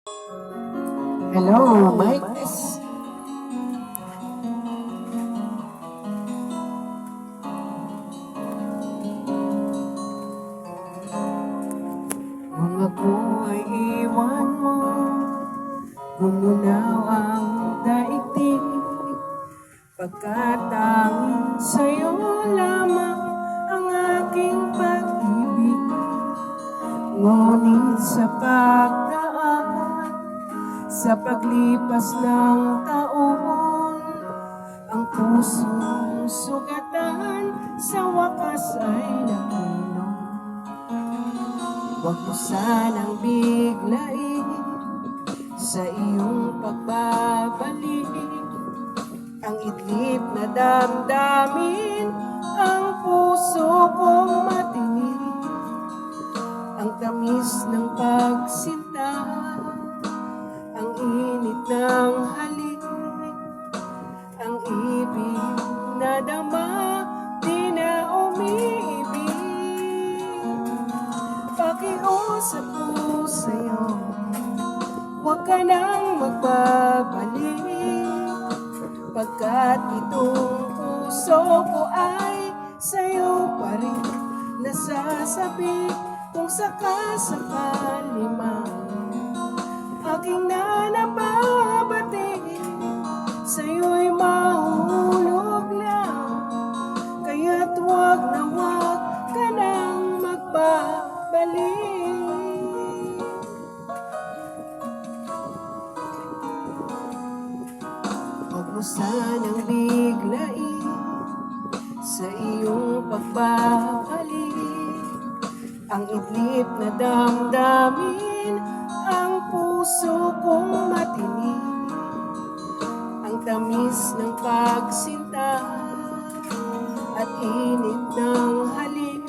Hello, Mike. Yes. Kung ako ay iwan mo, gumunaw ang daigdig, pagkat tanging sa'yo lamang ang aking pag-ibig. Ngunit sa pagdaan, sa paglipas ng taon, ang pusong sugatan sa wakas ay nakulong. Huwag mo sanang biglain sa iyong pagbabalik ang idlip na damdamin, ang puso kong matinig, ang tamis ng pagsinta, ang init ng halik, ang ibig na dama, di na umiibig. Pakiusap ko sa'yo, huwag ka nang magbabalik, pagkat itong puso ko ay sa'yo pa rin nasasabik. Kung sakasakali man aking nanababati, sa'yo'y mahulog lang, kaya't huwag na huwag ka nang magbabalik. Huwag mo sanang biglain sa iyong pagbabalik ang idlip na damdamin, ang puso kong matinig, ang tamis ng pagsinta at init ng halik,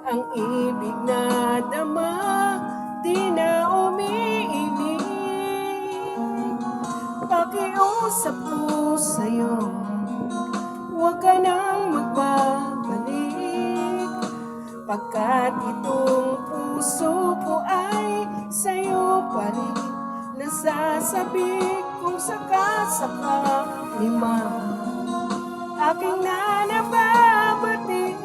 ang ibig na dama, di na umiibig. Pakiusap ko sa'yo, huwag ka nang magbabalik, pagkat itong puso ko ay sa'yo pa rin nasasabik. Kung sakasakali man aking nanababati,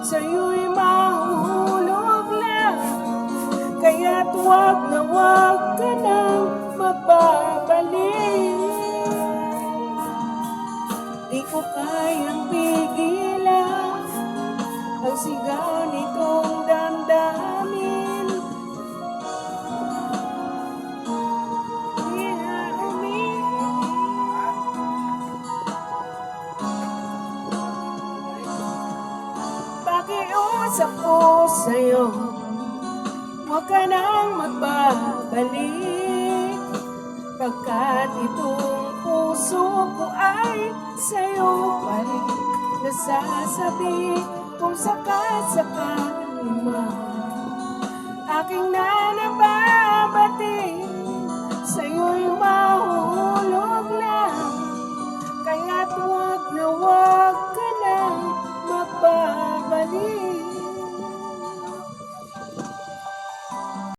sa'yo'y mahuhulog lang, kaya't huwag na huwag ka nang magbabalik. Di ko kayang pigilan ang sigaw nitong damdamin, di na umiibig. Pakiusap ko sa'yo, huwag ka nang magbabalik, pagkat itong puso ko ay sa'yo pa rin nasasabi. Kung sakasakali man aking